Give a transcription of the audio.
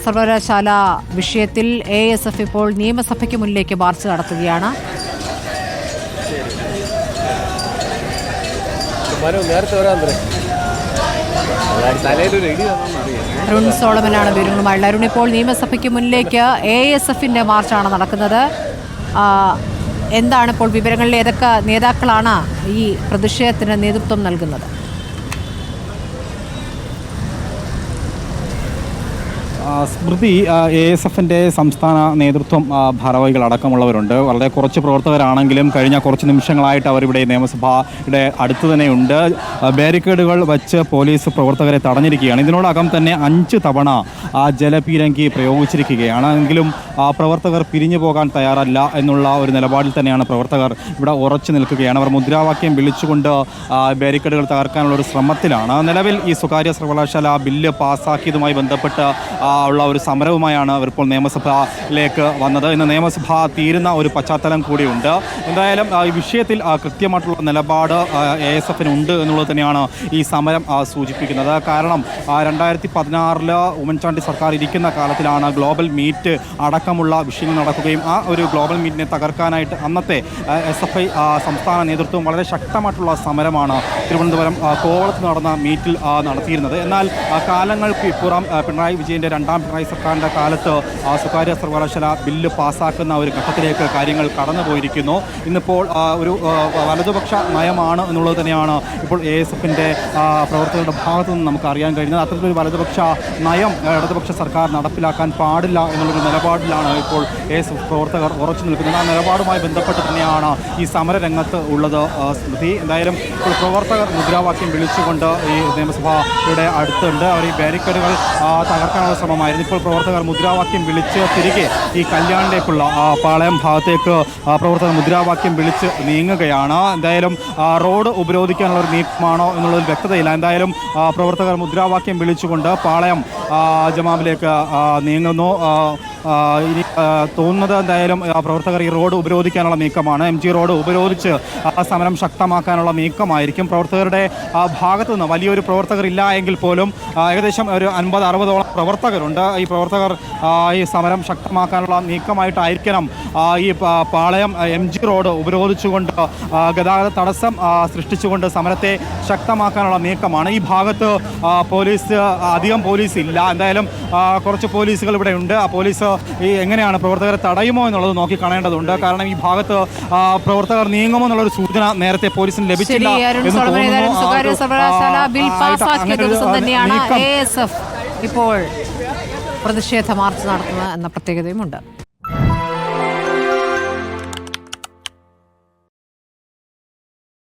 സർവകലാശാല വിഷയത്തിൽ ASF ഇപ്പോൾ നിയമസഭയ്ക്ക് മുന്നിലേക്ക് മാർച്ച് നടത്തുകയാണ്. അരുൺ സോളമനാണ് വിവരങ്ങളുമായുള്ളത്. അരുൺ, ഇപ്പോൾ നിയമസഭയ്ക്ക് മുന്നിലേക്ക് ASFന്റെ മാർച്ചാണ് നടക്കുന്നത്. എന്താണ് ഇപ്പോൾ വിവരങ്ങളിൽ ഏതൊക്കെ നേതാക്കളാണ് ഈ പ്രതിഷേധത്തിന് നേതൃത്വം നൽകുന്നത്? സ്മൃതി, ASFന്റെ സംസ്ഥാന നേതൃത്വം ഭാരവാഹികളടക്കമുള്ളവരുണ്ട്. വളരെ കുറച്ച് പ്രവർത്തകരാണെങ്കിലും കഴിഞ്ഞ കുറച്ച് നിമിഷങ്ങളായിട്ട് അവരിവിടെ നിയമസഭയുടെ അടുത്ത് തന്നെയുണ്ട്. ബാരിക്കേഡുകൾ വച്ച് പോലീസ് പ്രവർത്തകരെ തടഞ്ഞിരിക്കുകയാണ്. ഇതിനോടകം തന്നെ 5 തവണ ജലപീരങ്കി പ്രയോഗിച്ചിരിക്കുകയാണ്. എങ്കിലും പ്രവർത്തകർ പിരിഞ്ഞു പോകാൻ തയ്യാറല്ല എന്നുള്ള ഒരു നിലപാടിൽ തന്നെയാണ് പ്രവർത്തകർ ഇവിടെ ഉറച്ചു നിൽക്കുകയാണ്. അവർ മുദ്രാവാക്യം വിളിച്ചുകൊണ്ട് ബാരിക്കേഡുകൾ തകർക്കാനുള്ള ഒരു ശ്രമത്തിലാണ്. നിലവിൽ ഈ സ്വകാര്യ സർവകലാശാല ബില്ല് പാസ്സാക്കിയതുമായി ബന്ധപ്പെട്ട് ഉള്ള ഒരു സമരവുമായാണ് അവരിപ്പോൾ നിയമസഭയിലേക്ക് വന്നത്. ഇന്ന് നിയമസഭ തീരുന്ന ഒരു പശ്ചാത്തലം കൂടിയുണ്ട്. എന്തായാലും ഈ വിഷയത്തിൽ കൃത്യമായിട്ടുള്ള നിലപാട് ASFന് ഉണ്ട് എന്നുള്ളത് തന്നെയാണ് ഈ സമരം സൂചിപ്പിക്കുന്നത്. കാരണം 2016 ഉമ്മൻചാണ്ടി സർക്കാർ ഇരിക്കുന്ന കാലത്തിലാണ് ഗ്ലോബൽ മീറ്റ് അടക്കമുള്ള വിഷയങ്ങൾ നടക്കുകയും ആ ഒരു ഗ്ലോബൽ മീറ്റിനെ തകർക്കാനായിട്ട് അന്നത്തെ SFI സംസ്ഥാന നേതൃത്വം വളരെ ശക്തമായിട്ടുള്ള സമരമാണ് തിരുവനന്തപുരം കോവളത്ത് നടന്ന മീറ്റിൽ നടത്തിയിരുന്നത്. എന്നാൽ കാലങ്ങൾക്ക് ഇപ്പുറം പിണറായി വിജയൻ്റെ രണ്ടാം പിണറായി സർക്കാരിൻ്റെ കാലത്ത് സ്വകാര്യ സർവകലാശാല ബില്ല് പാസ്സാക്കുന്ന ഒരു ഘട്ടത്തിലേക്ക് കാര്യങ്ങൾ കടന്നുപോയിരിക്കുന്നു. ഇന്നിപ്പോൾ ഒരു വലതുപക്ഷ നയമാണ് എന്നുള്ളത് തന്നെയാണ് ഇപ്പോൾ ASFന്റെ പ്രവർത്തകരുടെ ഭാഗത്തു നിന്ന് നമുക്ക് അറിയാൻ കഴിയുന്നത്. അത്തരത്തിലൊരു വലതുപക്ഷ നയം ഇടതുപക്ഷ സർക്കാർ നടപ്പിലാക്കാൻ പാടില്ല എന്നുള്ളൊരു നിലപാടിലാണ് ഇപ്പോൾ ASF പ്രവർത്തകർ ഉറച്ചു നിൽക്കുന്നത്. ആ നിലപാടുമായി ബന്ധപ്പെട്ട് തന്നെയാണ് ഈ സമരരംഗത്ത് ഉള്ളത്. സ്മൃതി, എന്തായാലും ഇപ്പോൾ പ്രവർത്തകർ മുദ്രാവാക്യം വിളിച്ചുകൊണ്ട് ഈ നിയമസഭയുടെ അടുത്തുണ്ട്. അവർ ഈ ബാരിക്കേഡുകൾ തകർക്കാനുള്ള ശ്രമമായിരുന്നു. ഇപ്പോൾ പ്രവർത്തകർ മുദ്രാവാക്യം വിളിച്ച് തിരികെ ഈ കല്യാണിലേക്കുള്ള പാളയം ഭാഗത്തേക്ക് പ്രവർത്തകർ മുദ്രാവാക്യം വിളിച്ച് നീങ്ങുകയാണ്. എന്തായാലും റോഡ് ഉപരോധിക്കാനുള്ള ഒരു നീക്കമാണോ എന്നുള്ളതിൽ വ്യക്തതയില്ല. എന്തായാലും പ്രവർത്തകർ മുദ്രാവാക്യം വിളിച്ചുകൊണ്ട് പാളയം ജമാമിലേക്ക് നീങ്ങുന്നു. ഇനി തോന്നുന്നത് എന്തായാലും പ്രവർത്തകർ ഈ റോഡ് ഉപരോധിക്കാനുള്ള നീക്കമാണ്. MG റോഡ് ഉപരോധിച്ച് സമരം ശക്തമാക്കാനുള്ള നീക്കമായിരിക്കും. പ്രവർത്തകരുടെ ഭാഗത്തു നിന്ന് വലിയൊരു പ്രവർത്തകർ ഇല്ല എങ്കിൽ പോലും ഏകദേശം ഒരു 50-60ഓളം പ്രവർത്തകരുണ്ട്. ഈ പ്രവർത്തകർ ഈ സമരം ശക്തമാക്കാനുള്ള നീക്കമായിട്ടായിരിക്കണം ഈ പാളയം MG റോഡ് ഉപരോധിച്ചുകൊണ്ട് ഗതാഗത തടസ്സം സൃഷ്ടിച്ചുകൊണ്ട് സമരത്തെ ശക്തമാക്കാനുള്ള നീക്കമാണ്. ഈ ഭാഗത്ത് അധികം പോലീസ് ഇല്ല. എന്തായാലും കുറച്ച് പോലീസുകൾ ഇവിടെ ഉണ്ട്. ആ പോലീസ് ഈ എങ്ങനെയാണ് പ്രവർത്തകരെ തടയുമോ എന്നുള്ളത് നോക്കി കാണേണ്ടതുണ്ട്. കാരണം ഈ ഭാഗത്ത് പ്രവർത്തകർ നീങ്ങുമോ എന്നുള്ളൊരു സൂചന നേരത്തെ പോലീസിന് ലഭിച്ചില്ല എന്ന് തോന്നുന്നു. സ്വകാര്യ സർവകലാശാല ബിൽ പാസ്സാക്കിയ ദിവസം തന്നെയാണ് ASF ഇപ്പോൾ പ്രതിഷേധ മാർച്ച് നടത്തുന്നത് എന്ന പ്രത്യേകതയുമുണ്ട്.